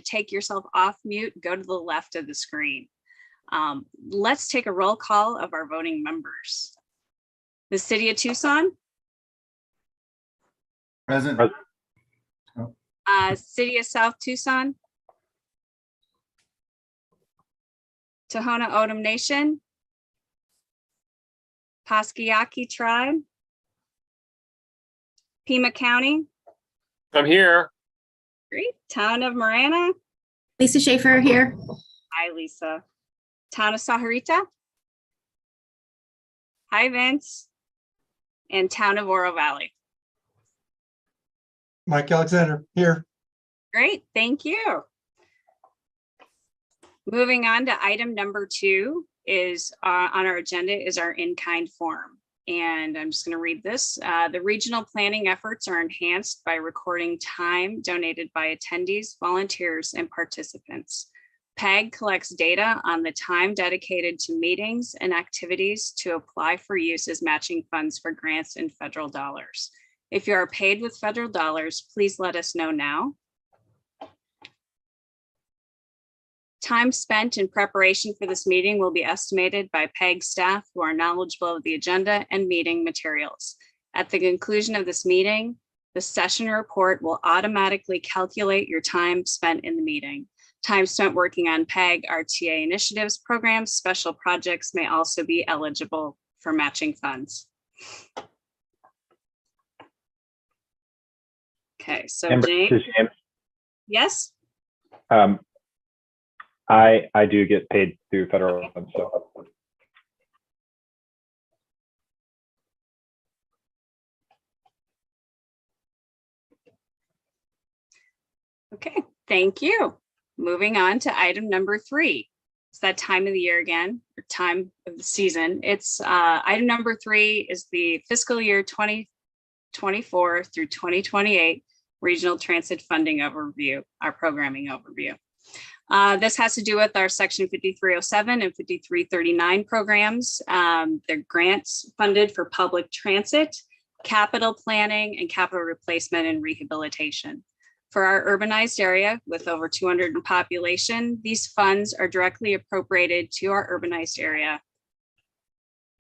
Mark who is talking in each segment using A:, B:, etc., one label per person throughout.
A: take yourself off mute, go to the left of the screen. Let's take a roll call of our voting members. The City of Tucson.
B: Present.
A: City of South Tucson. Tohono O'odham Nation. Pasquiyaki Tribe. Pima County.
C: I'm here.
A: Great. Town of Marana.
D: Lisa Schaefer here.
A: Hi, Lisa. Town of Sahuarita. Hi, Vince. And Town of Oro Valley.
E: Mike Alexander here.
A: Great, thank you. Moving on to item number 2 is on our agenda is our in-kind form. And I'm just going to read this. The regional planning efforts are enhanced by recording time donated by attendees, volunteers, and participants. PAG collects data on the time dedicated to meetings and activities to apply for use as matching funds for grants and federal dollars. If you are paid with federal dollars, please let us know now. Time spent in preparation for this meeting will be estimated by PAG staff who are knowledgeable of the agenda and meeting materials. At the conclusion of this meeting, the session report will automatically calculate your time spent in the meeting. Time spent working on PAG RTA initiatives, programs, special projects may also be eligible for matching funds. Okay, so James. Yes.
F: I do get paid through federal funds, so.
A: Okay, thank you. Moving on to item number 3. It's that time of the year again, or time of the season. It's item number 3 is the fiscal year 2024 through 2028 regional transit funding overview, our programming overview. This has to do with our section 5307 and 5339 programs. They're grants funded for public transit, capital planning, and capital replacement and rehabilitation. For our urbanized area with over 200 in population, these funds are directly appropriated to our urbanized area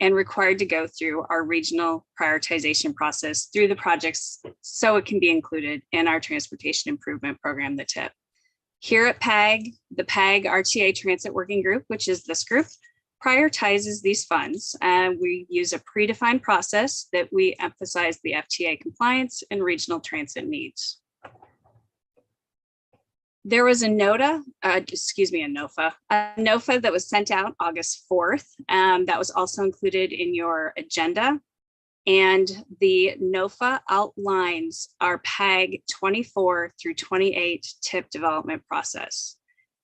A: and required to go through our regional prioritization process through the projects so it can be included in our transportation improvement program, the TIP. Here at PAG, the PAG RTA Transit Working Group, which is this group, prioritizes these funds. And we use a predefined process that we emphasize the FTA compliance and regional transit needs. There was a NOFA that was sent out August 4th. That was also included in your agenda. And the NOFA outlines our PAG 24 through 28 TIP development process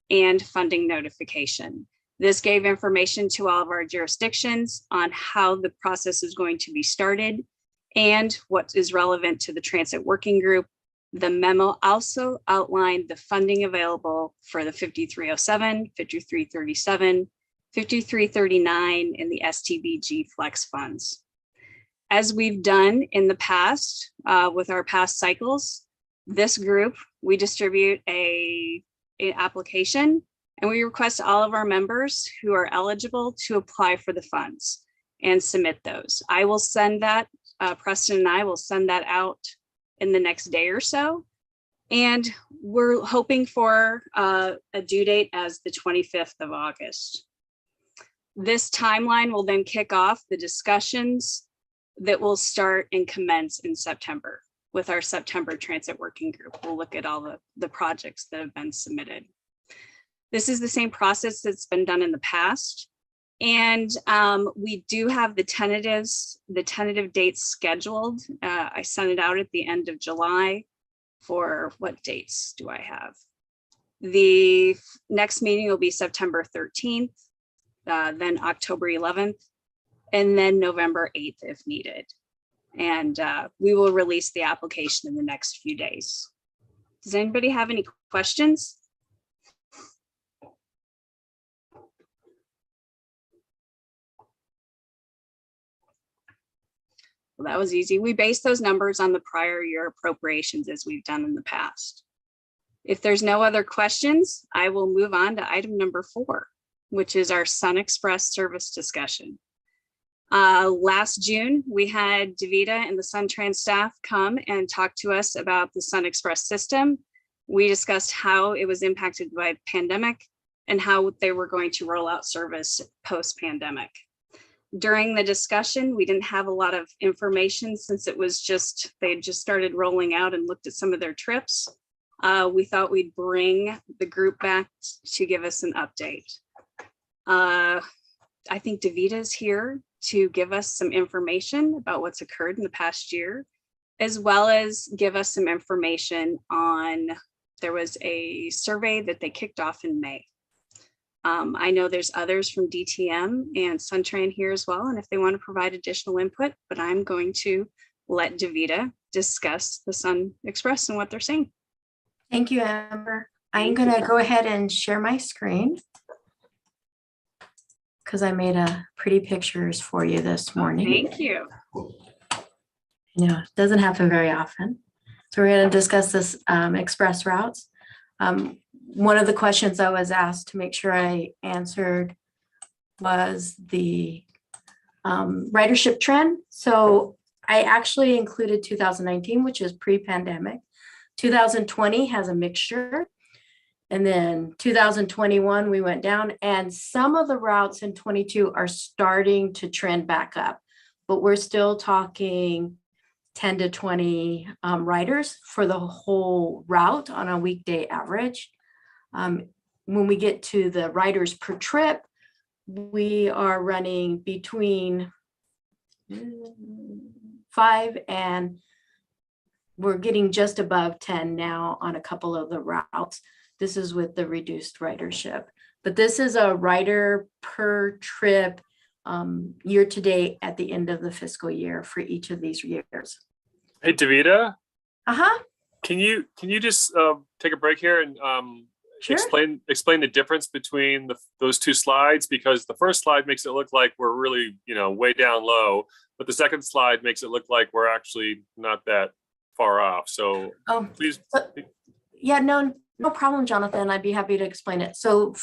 A: and funding notification. This gave information to all of our jurisdictions on how the process is going to be started and what is relevant to the Transit Working Group. The memo also outlined the funding available for the 5307, 5337, 5339, and the STBG Flex funds. As we've done in the past with our past cycles, this group, we distribute an application and we request all of our members who are eligible to apply for the funds and submit those. I will send that, Preston and I will send that out in the next day or so. And we're hoping for a due date as the 25th of August. This timeline will then kick off the discussions that will start and commence in September with our September Transit Working Group. We'll look at all the projects that have been submitted. This is the same process that's been done in the past. And we do have the tentative dates scheduled. I sent it out at the end of July. For what dates do I have? The next meeting will be September 13th, then October 11th, and then November 8th if needed. And we will release the application in the next few days. Does anybody have any questions? Well, that was easy. We based those numbers on the prior year appropriations as we've done in the past. If there's no other questions, I will move on to item number 4, which is our Sun Express service discussion. Last June, we had Davita and the SunTrans staff come and talk to us about the Sun Express system. We discussed how it was impacted by the pandemic and how they were going to roll out service post-pandemic. During the discussion, we didn't have a lot of information since it was they had just started rolling out and looked at some of their trips. We thought we'd bring the group back to give us an update. I think Davita's here to give us some information about what's occurred in the past year, as well as give us some information on, there was a survey that they kicked off in May. I know there's others from DTM and SunTran here as well, and if they want to provide additional input, but I'm going to let Davita discuss the Sun Express and what they're saying.
D: Thank you, Amber. I'm going to go ahead and share my screen because I made pretty pictures for you this morning.
A: Thank you.
D: It doesn't happen very often. So we're going to discuss this express routes. One of the questions I was asked to make sure I answered was the ridership trend. So I actually included 2019, which is pre-pandemic. 2020 has a mixture. And then 2021, we went down, and some of the routes in 22 are starting to trend back up, but we're still talking 10 to 20 riders for the whole route on a weekday average. When we get to the riders per trip, we are running between 5 and we're getting just above 10 now on a couple of the routes. This is with the reduced ridership, but this is a rider per trip year to date at the end of the fiscal year for each of these years.
C: Hey, Davita,
D: Uh-huh.
C: can you just take a break here and
D: Sure.
C: explain the difference between those two slides? Because the first slide makes it look like we're really, way down low, but the second slide makes it look like we're actually not that far off. So please.
D: Yeah, no problem, Jonathan. I'd be happy to explain it. So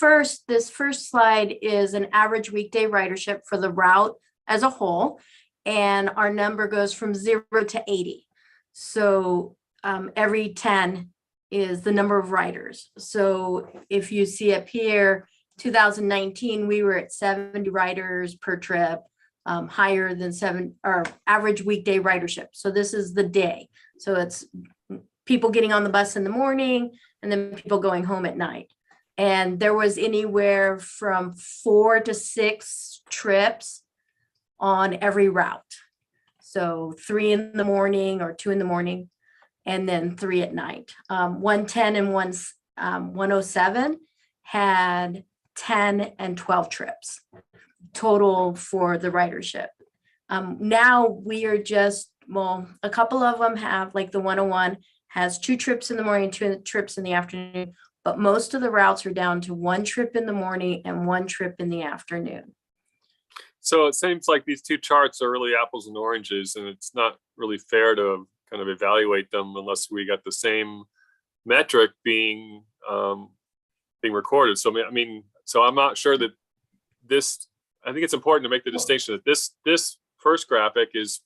D: this first slide is an average weekday ridership for the route as a whole. And our number goes from 0 to 80. So every 10 is the number of riders. So if you see up here, 2019, we were at 70 riders per trip, higher than our average weekday ridership. So this is the day. So it's people getting on the bus in the morning and then people going home at night. And there was anywhere from 4 to 6 trips on every route. So 3 in the morning or 2 in the morning, and then 3 at night. 110 and 107 had 10 and 12 trips total for the ridership. Now we are a couple of them have, like the 101 has 2 trips in the morning, 2 trips in the afternoon, but most of the routes are down to 1 trip in the morning and 1 trip in the afternoon.
C: So it seems like these two charts are really apples and oranges, and it's not really fair to kind of evaluate them unless we got the same metric being recorded. So so I'm not sure that I think it's important to make the distinction that this first graphic is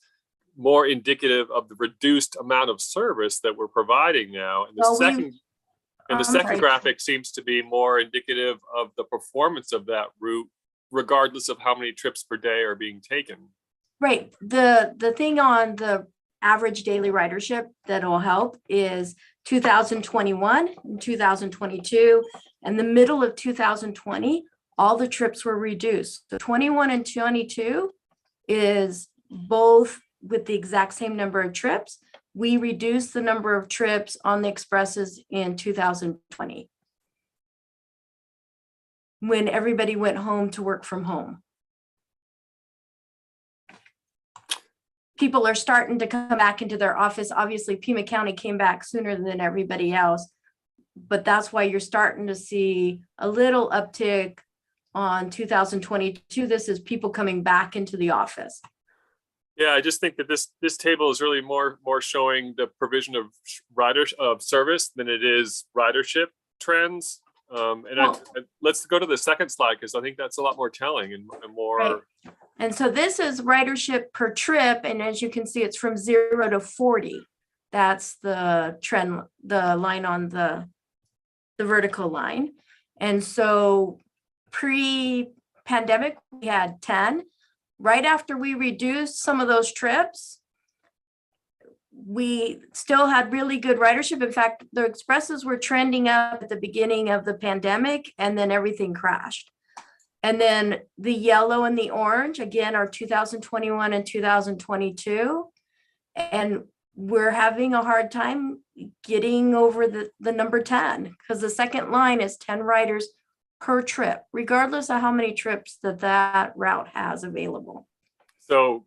C: more indicative of the reduced amount of service that we're providing now. And the second graphic seems to be more indicative of the performance of that route, regardless of how many trips per day are being taken.
D: Right. The thing on the average daily ridership that'll help is 2021 and 2022. And the middle of 2020, all the trips were reduced. So 21 and 22 is both with the exact same number of trips. We reduced the number of trips on the expresses in 2020 when everybody went home to work from home. People are starting to come back into their office. Obviously, Pima County came back sooner than everybody else, but that's why you're starting to see a little uptick on 2022. This is people coming back into the office.
C: Yeah, I just think that this table is really more showing the provision of service than it is ridership trends. Let's go to the second slide because I think that's a lot more telling and more.
D: Right. And so this is ridership per trip, and as you can see, it's from 0 to 40. That's the trend, the line on the vertical line. And so pre-pandemic, we had 10. Right after we reduced some of those trips, we still had really good ridership. In fact, the expresses were trending up at the beginning of the pandemic, and then everything crashed. And then the yellow and the orange, again, are 2021 and 2022. And we're having a hard time getting over the number 10 because the second line is 10 riders per trip, regardless of how many trips that route has available.
C: So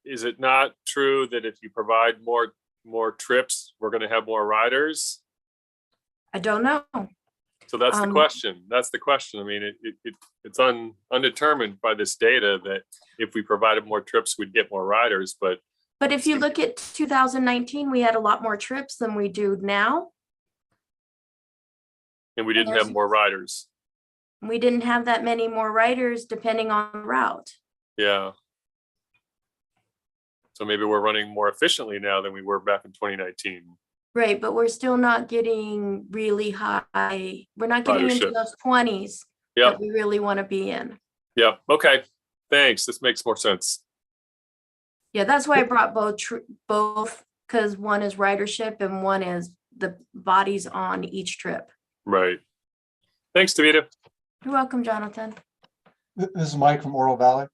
C: is it not true that if you provide more trips, we're going to have more riders?
D: I don't know.
C: So that's the question. That's the question. I mean, it's undetermined by this data that if we provided more trips, we'd get more riders. But
D: if you look at 2019, we had a lot more trips than we do now.
C: And we didn't have more riders.
D: We didn't have that many more riders depending on the route.
C: Yeah. So maybe we're running more efficiently now than we were back in 2019.
D: Right, but we're still not getting really high. We're not getting into those 20s that we really want to be in.
C: Yeah. Okay. Thanks. This makes more sense.
D: Yeah, that's why I brought both because one is ridership and one is the bodies on each trip.
C: Right. Thanks, Davida.
D: You're welcome, Jonathan.
B: This is Mike from Oro Valley.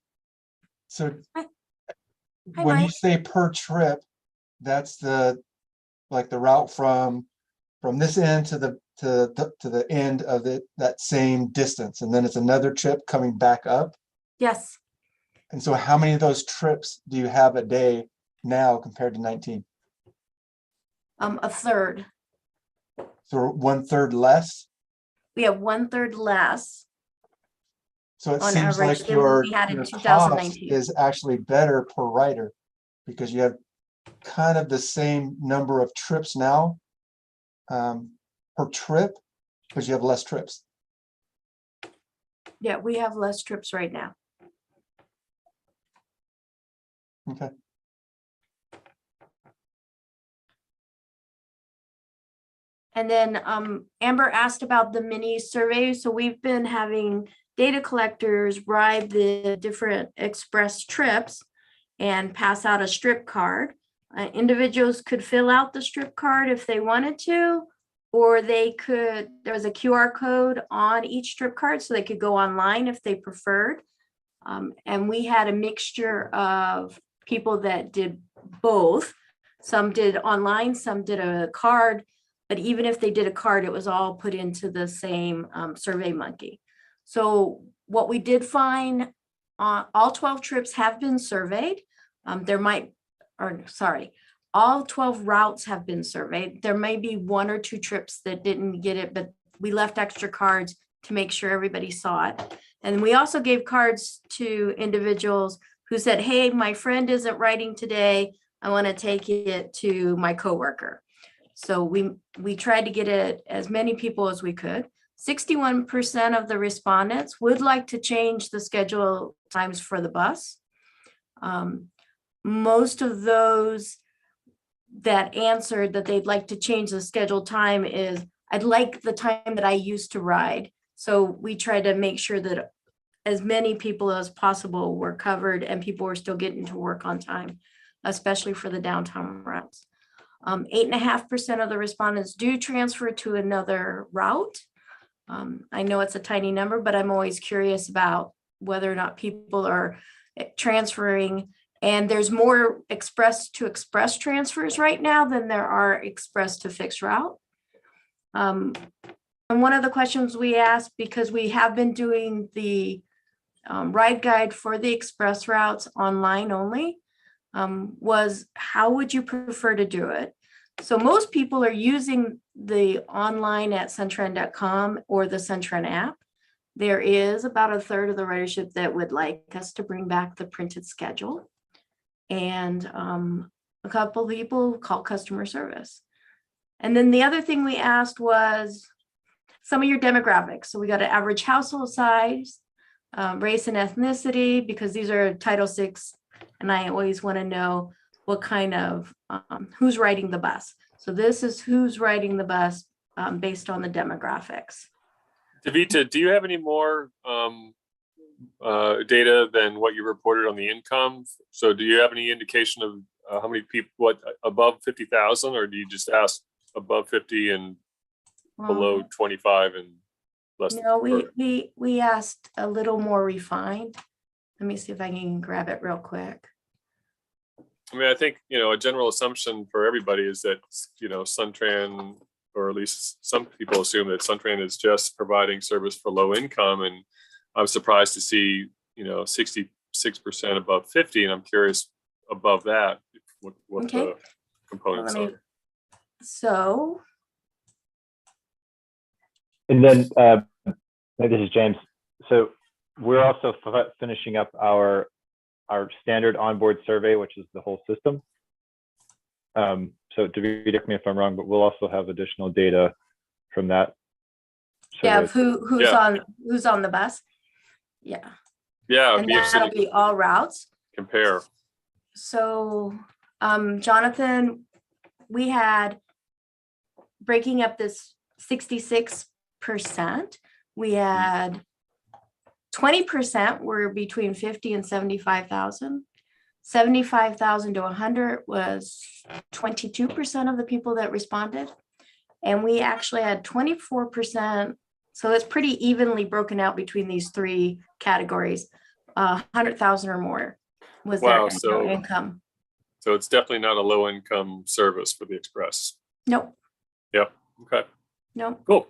B: So
D: Hi,
B: when
D: Mike.
B: you say per trip, that's the route from this end to the end of that same distance, and then it's another trip coming back up.
D: Yes.
B: And so how many of those trips do you have a day now compared to 19?
D: A third.
B: So 1/3 less.
D: We have 1/3 less.
B: So it
D: on
B: seems
D: average
B: like
D: than
B: your
D: we had in
B: cost
D: 2019.
B: is actually better per rider because you have kind of the same number of trips now per trip, because you have less trips.
D: Yeah, we have less trips right now.
B: Okay.
D: And then Amber asked about the mini survey. So we've been having data collectors ride the different express trips and pass out a strip card. Individuals could fill out the strip card if they wanted to, or there was a QR code on each strip card so they could go online if they preferred. And we had a mixture of people that did both. Some did online, some did a card, but even if they did a card, it was all put into the same Survey Monkey. So what we did find, all 12 trips have been surveyed. All 12 routes have been surveyed. There may be 1 or 2 trips that didn't get it, but we left extra cards to make sure everybody saw it. And we also gave cards to individuals who said, hey, my friend isn't writing today. I want to take it to my coworker. So we tried to get it as many people as we could. 61% of the respondents would like to change the schedule times for the bus. Most of those that answered that they'd like to change the scheduled time is, I'd like the time that I used to ride. So we tried to make sure that as many people as possible were covered and people were still getting to work on time, especially for the downtown routes. 8.5% of the respondents do transfer to another route. I know it's a tiny number, but I'm always curious about whether or not people are transferring. And there's more express to express transfers right now than there are express to fixed route. And one of the questions we asked, because we have been doing the ride guide for the express routes online only, was how would you prefer to do it? So most people are using the online at centren.com or the Centren app. There is about 1/3 of the ridership that would like us to bring back the printed schedule. And a couple of people called customer service. And then the other thing we asked was some of your demographics. So we got an average household size, race and ethnicity, because these are Title VI, and I always want to know what kind of, who's riding the bus. So this is who's riding the bus based on the demographics.
C: Davita, do you have any more data than what you reported on the income? So do you have any indication of how many people, what, above 50,000, or do you just ask above 50 and below 25 and less?
D: No, we asked a little more refined. Let me see if I can grab it real quick.
C: I mean, I think, a general assumption for everybody is that, Suntran, or at least some people assume that Suntran is just providing service for low income. And I'm surprised to see, 66% above 50. And I'm curious above that, what
D: Okay.
C: the components are.
D: So.
F: And then this is James. So we're also finishing up our standard onboard survey, which is the whole system. So Davida, correct me if I'm wrong, but we'll also have additional data from that.
D: Yeah, who's on the bus? Yeah.
C: Yeah,
D: And that'll be all routes.
C: Compare.
D: So, Jonathan, we had, breaking up this 66%, we had 20% were between 50 and 75,000. 75,000 to 100 was 22% of the people that responded. And we actually had 24%. So it's pretty evenly broken out between these three categories. 100,000 or more was their income.
C: So it's definitely not a low income service for the Express.
D: Nope.
C: Yep. Okay.
D: Nope.
C: Cool.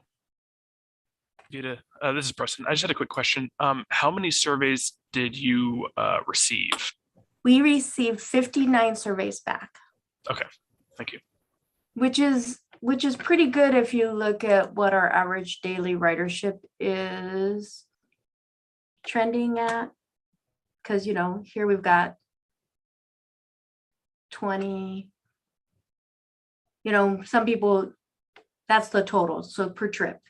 E: This is Preston. I just had a quick question. How many surveys did you receive?
D: We received 59 surveys back.
E: Okay, thank you.
D: Which is pretty good if you look at what our average daily ridership is trending at. Because, here we've got 20, some people, that's the total. So per trip,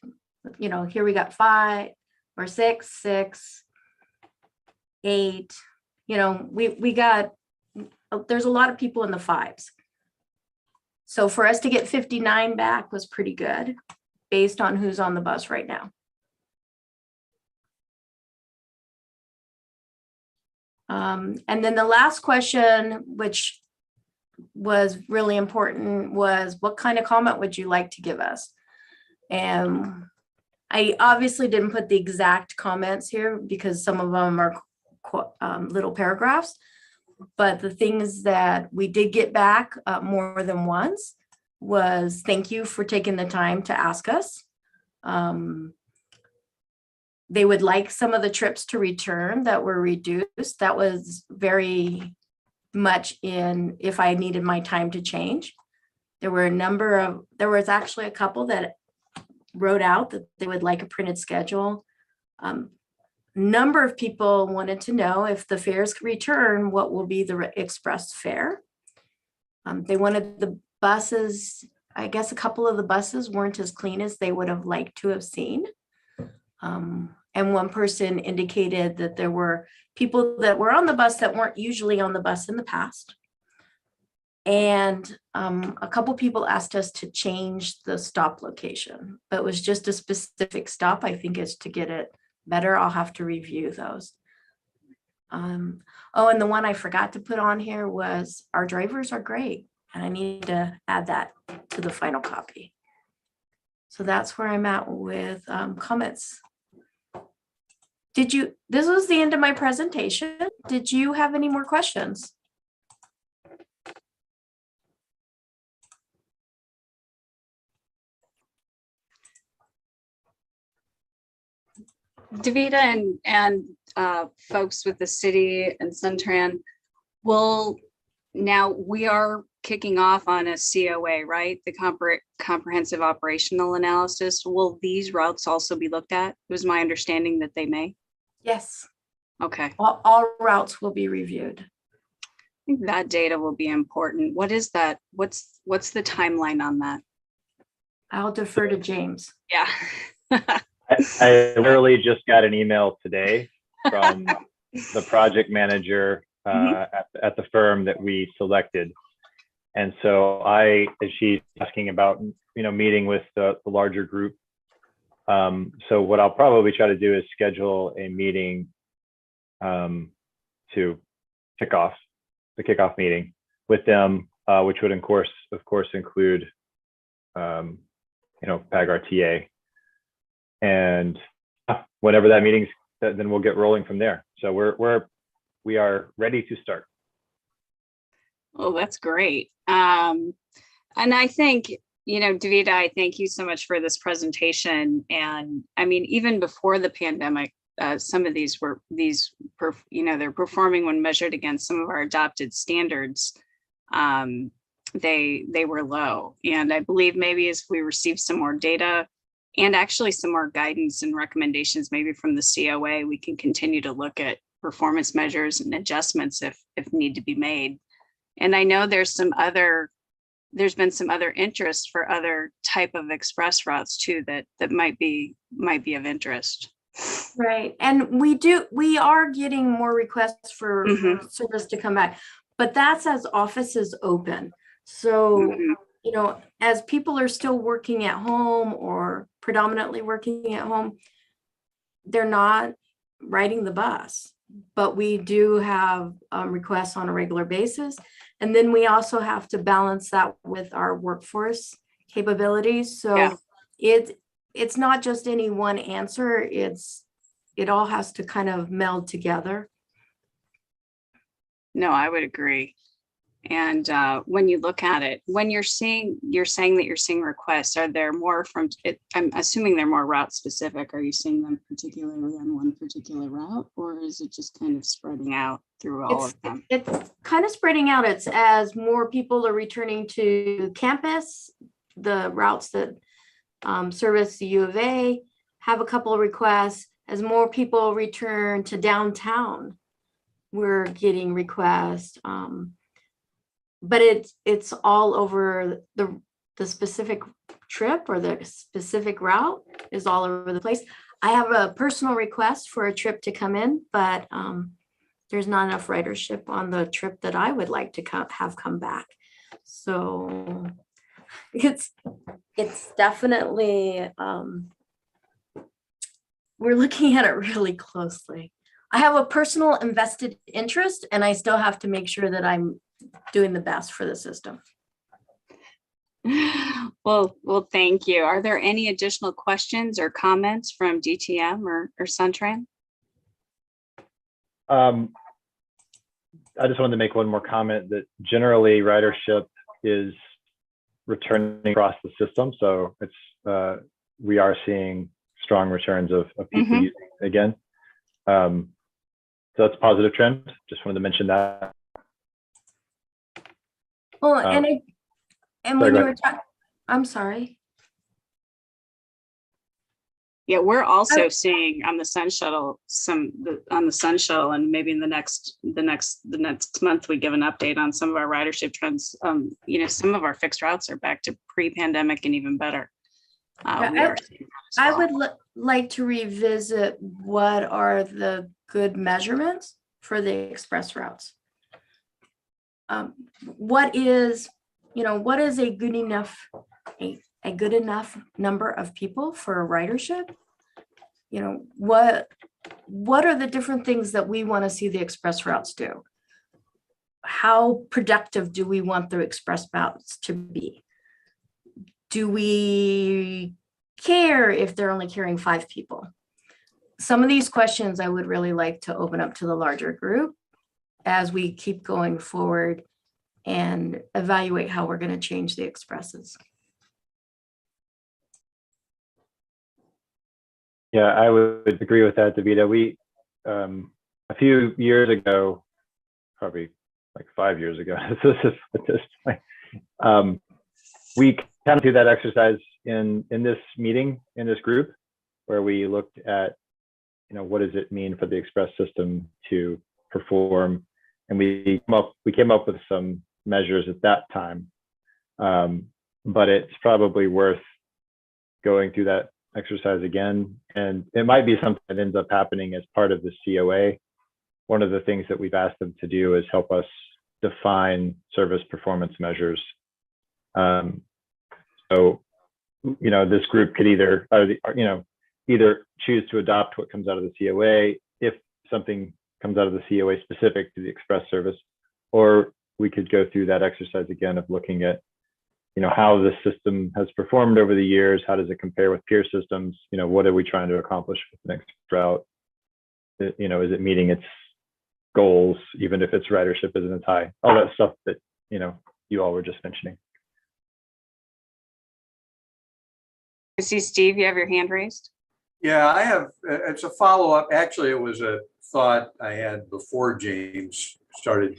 D: here we got 5 or 6, 8, we got, there's a lot of people in the 5s. So for us to get 59 back was pretty good based on who's on the bus right now. And then the last question, which was really important, was what kind of comment would you like to give us? And I obviously didn't put the exact comments here because some of them are little paragraphs, but the things that we did get back more than once was thank you for taking the time to ask us. They would like some of the trips to return that were reduced. That was very much in if I needed my time to change. There was actually a couple that wrote out that they would like a printed schedule. Number of people wanted to know if the fares return, what will be the express fare. They wanted the buses, I guess a couple of the buses weren't as clean as they would have liked to have seen. And one person indicated that there were people that were on the bus that weren't usually on the bus in the past. And a couple people asked us to change the stop location, but it was just a specific stop. I think is to get it better. I'll have to review those. And the one I forgot to put on here was our drivers are great. And I need to add that to the final copy. So that's where I'm at with comments. This was the end of my presentation. Did you have any more questions?
A: Davita and folks with the city and Suntran we are kicking off on a COA, right? The comprehensive operational analysis. Will these routes also be looked at? It was my understanding that they may.
D: Yes.
A: Okay.
D: All routes will be reviewed.
A: think that data will be important. What is that? What's the timeline on that?
D: I'll defer to James.
A: Yeah.
F: I literally just got an email today from the project manager at the firm that we selected. And so she's asking about, meeting with the larger group. So what I'll probably try to do is schedule a meeting to kick off the kickoff meeting with them, which would of course include, PAG-RTA. And whenever that meeting's, then we'll get rolling from there. So we are ready to start.
A: Oh, that's great. And I think, Davida, I thank you so much for this presentation. And I mean, even before the pandemic, some of these they're performing when measured against some of our adopted standards. They were low. And I believe maybe as we receive some more data and actually some more guidance and recommendations, maybe from the COA, we can continue to look at performance measures and adjustments if need to be made. And I know there's been some other interest for other type of express routes too, that might be of interest.
D: Right. And we are getting more requests for service to come back, but that's as offices open. So, as people are still working at home or predominantly working at home, they're not riding the bus, but we do have requests on a regular basis. And then we also have to balance that with our workforce capabilities. So it's not just any one answer. It all has to kind of meld together.
A: No, I would agree. And when you look at it, when you're saying that you're seeing requests, are there more from it? I'm assuming they're more route specific. Are you seeing them particularly on one particular route, or is it just kind of spreading out through all of them?
D: It's kind of spreading out. It's as more people are returning to campus, the routes that service the U of A have a couple of requests. As more people return to downtown, we're getting requests. But it's all over the specific trip, or the specific route is all over the place. I have a personal request for a trip to come in, but there's not enough ridership on the trip that I would like to have come back. So it's definitely, we're looking at it really closely. I have a personal invested interest, and I still have to make sure that I'm doing the best for the system.
A: Well, thank you. Are there any additional questions or comments from DTM or Suntran?
F: I just wanted to make one more comment that generally ridership is returning across the system. So it's we are seeing strong returns of people using it again. So that's a positive trend. Just wanted to mention that.
D: Well, and when you were talking, I'm sorry.
A: Yeah, we're also seeing on the Sun Shuttle and maybe in the next month we give an update on some of our ridership trends. Some of our fixed routes are back to pre-pandemic and even better.
D: I would like to revisit what are the good measurements for the express routes. What is a good enough number of people for a ridership? What are the different things that we want to see the express routes do? How productive do we want the express routes to be? Do we care if they're only carrying 5 people? Some of these questions I would really like to open up to the larger group as we keep going forward and evaluate how we're going to change the expresses.
F: Yeah, I would agree with that, Davida. We, a few years ago, probably like 5 years ago, at this point, we kind of do that exercise in this meeting, in this group, where we looked at, what does it mean for the express system to perform And we came up with some measures at that time. But it's probably worth going through that exercise again. And it might be something that ends up happening as part of the COA. One of the things that we've asked them to do is help us define service performance measures. So, this group could either choose to adopt what comes out of the COA if something comes out of the COA specific to the express service, or we could go through that exercise again of looking at, how the system has performed over the years. How does it compare with peer systems? What are we trying to accomplish with the next route? Is it meeting its goals, even if its ridership isn't as high? All that stuff that, you all were just mentioning.
A: I see Steve, you have your hand raised.
G: Yeah, I have, it's a follow-up. Actually, it was a thought I had before James started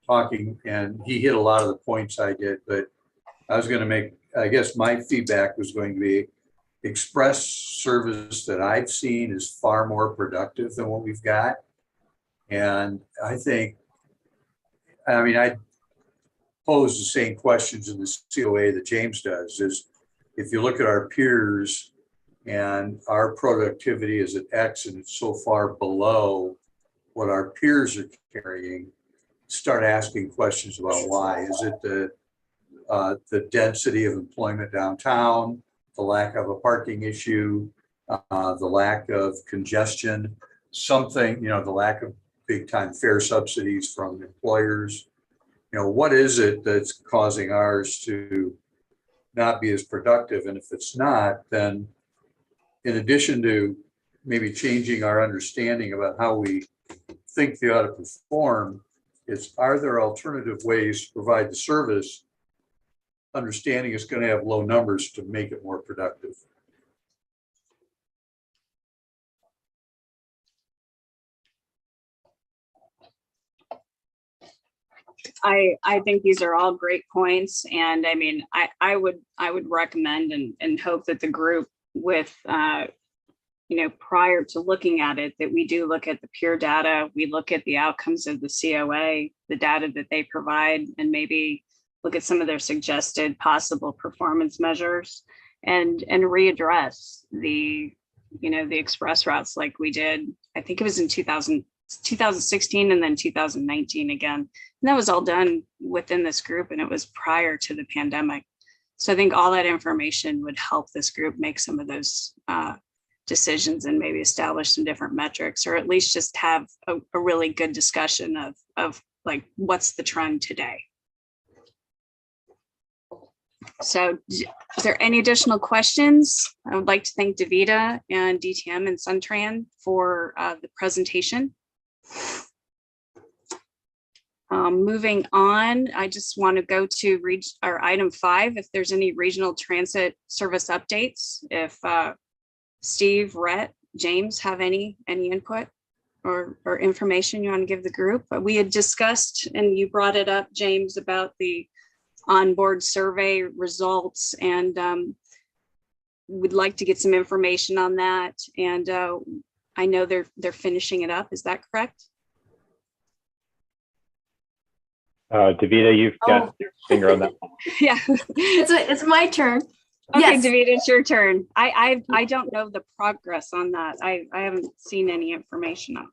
G: talking, and he hit a lot of the points I did, but I was going to make, I guess my feedback was going to be express service that I've seen is far more productive than what we've got. And I pose the same questions in the COA that James does, is if you look at our peers and our productivity is at X and it's so far below what our peers are carrying, start asking questions about why. Is it the density of employment downtown, the lack of a parking issue, the lack of congestion, the lack of big time fare subsidies from employers? What is it that's causing ours to not be as productive? And if it's not, then in addition to maybe changing our understanding about how we think they ought to perform, are there alternative ways to provide the service, understanding it's going to have low numbers to make it more productive?
A: I think these are all great points. And I would recommend and hope that the group prior to looking at it, that we do look at the peer data, we look at the outcomes of the COA, the data that they provide, and maybe look at some of their suggested possible performance measures and readdress the express routes like we did. I think it was in 2016 and then 2019 again. And that was all done within this group, and it was prior to the pandemic. So I think all that information would help this group make some of those decisions and maybe establish some different metrics, or at least just have a really good discussion of like, what's the trend today? So is there any additional questions? I would like to thank Davida and DTM and Suntran for the presentation. Moving on, I just want to go to our item 5, if there's any regional transit service updates. If Steve, Rhett, James have any input or information you want to give the group. But we had discussed, and you brought it up, James, about the onboard survey results, and we'd like to get some information on that. And I know they're finishing it up. Is that correct?
F: Davida, you've got your finger on that.
A: Yeah,
D: It's my turn.
A: okay,
D: Yes.
A: Davida, it's your turn. I don't know the progress on that. I haven't seen any information on it.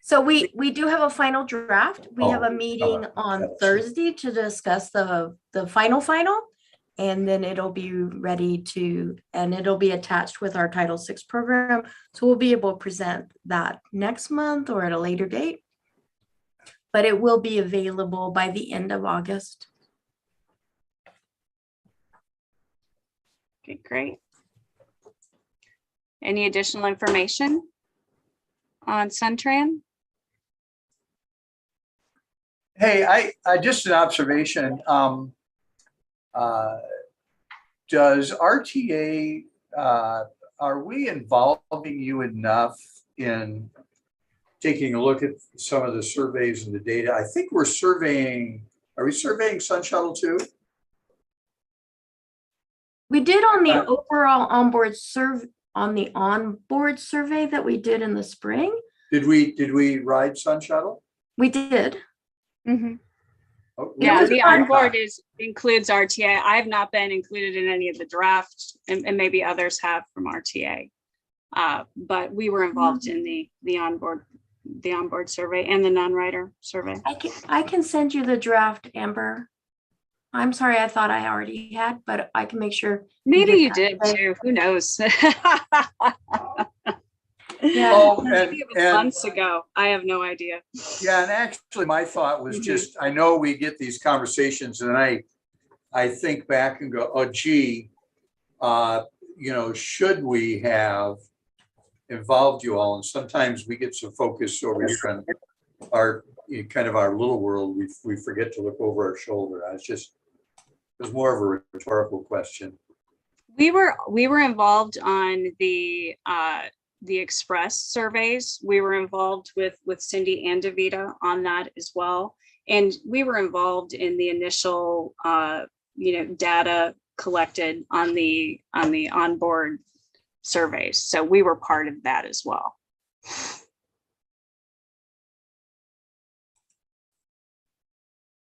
D: So we do have a final draft. We have a meeting on Thursday to discuss the final, and then it'll be ready and it'll be attached with our Title VI program. So we'll be able to present that next month or at a later date, but it will be available by the end of August.
A: Okay, great. Any additional information on Suntran?
G: Hey, I just an observation. Does RTA, are we involving you enough in taking a look at some of the surveys and the data? I think we're surveying, are we surveying Sun Shuttle too?
D: We did on the overall onboard survey that we did in the spring.
G: Did we ride Sun Shuttle?
D: We did.
A: Mhm.
G: Oh,
A: Yeah,
G: was
A: the
G: my
A: onboard
G: thought.
A: includes RTA. I have not been included in any of the drafts, and maybe others have from RTA. But we were involved in the onboard survey and the non-writer survey.
D: I can send you the draft, Amber. I'm sorry, I thought I already had, but I can make sure.
A: Maybe
D: get
A: you
D: that
A: did
D: today.
A: too. Who knows?
D: Yeah.
G: Oh,
A: Maybe it was
G: and
A: months ago. I have no idea.
G: yeah, and actually my thought was
A: Mhm.
G: just, I know we get these conversations and I think back and go, oh gee, should we have involved you all? And sometimes we get so focused over here on our, kind of our little world, we forget to look over our shoulder. It was more of a rhetorical question.
A: We were involved on the express surveys. We were involved with Cindy and Davita on that as well. And we were involved in the initial data collected on the onboard surveys. So we were part of that as well.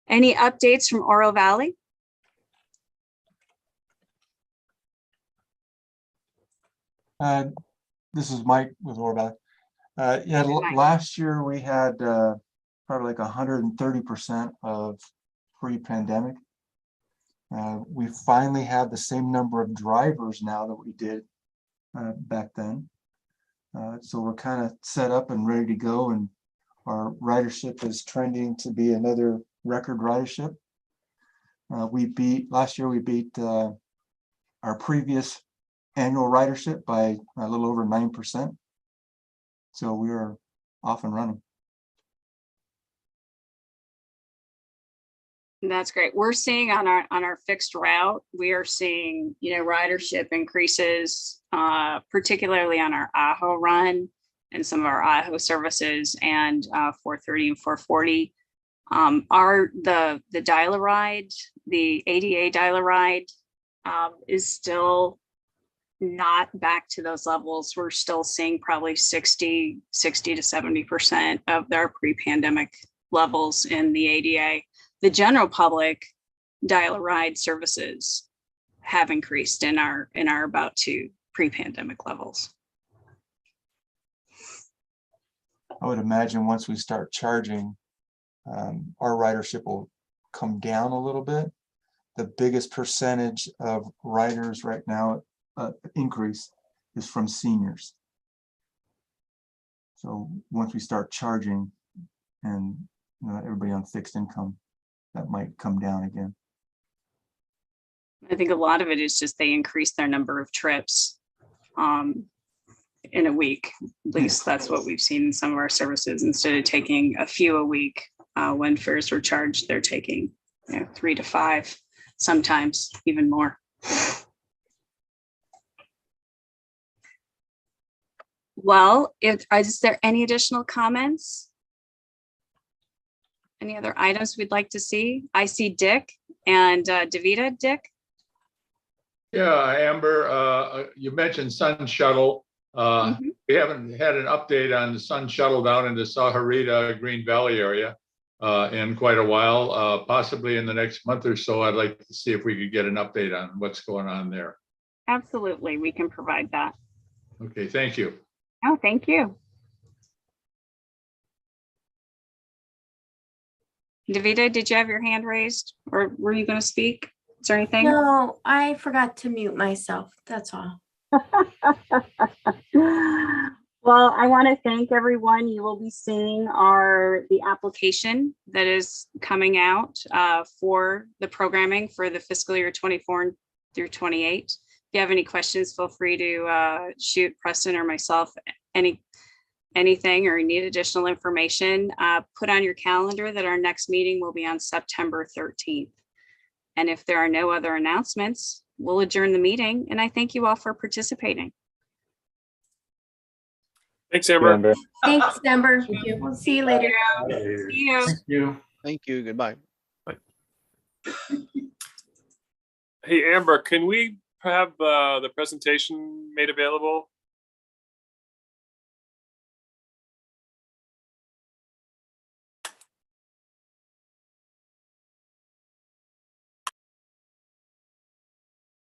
A: Any updates from Oro Valley?
B: This is Mike with Oro Valley. Yeah,
A: Mike.
B: last year we had probably like 130% of pre-pandemic. We finally have the same number of drivers now that we did back then. So we're kind of set up and ready to go, and our ridership is trending to be another record ridership. Last year we beat our previous annual ridership by a little over 9%. So we are off and running.
A: That's great. We're seeing on our fixed route, we are seeing, ridership increases, particularly on our AHO run and some of our AHO services, and 430 and 440. The dial-a-ride, the ADA dial-a-ride is still not back to those levels. We're still seeing probably 60 to 70% of their pre-pandemic levels in the ADA. The general public dial-a-ride services have increased in our about to pre-pandemic levels.
B: I would imagine once we start charging, our ridership will come down a little bit. The biggest percentage of riders right now increase is from seniors. So once we start charging, and everybody on fixed income, that might come down again.
A: I think a lot of it is just they increase their number of trips in a week. At least that's what we've seen in some of our services. Instead of taking a few a week when fares were charged, they're taking 3 to 5, sometimes even more. Well, is there any additional comments? Any other items we'd like to see? I see Dick and Davita. Dick?
H: Yeah, Amber, you mentioned Sun Shuttle. We haven't had an update on the Sun Shuttle down in the Sahuarita Green Valley area in quite a while. Possibly in the next month or so, I'd like to see if we could get an update on what's going on there.
A: Absolutely, we can provide that.
H: Okay, thank you.
A: Oh, thank you. Davita, did you have your hand raised, or were you going to speak? Is there anything?
D: No, I forgot to mute myself. That's all.
A: Well, I want to thank everyone. You will be seeing the application that is coming out for the programming for the fiscal year 24 through 28. If you have any questions, feel free to shoot Preston or myself anything, or you need additional information. Put on your calendar that our next meeting will be on September 13th. And if there are no other announcements, we'll adjourn the meeting. And I thank you all for participating.
C: Thanks, Amber.
F: Amber.
D: Thanks, Amber. We'll see you later.
A: See you.
G: Thank you.
I: Thank you. Goodbye.
C: Hey, Amber, can we have the presentation made available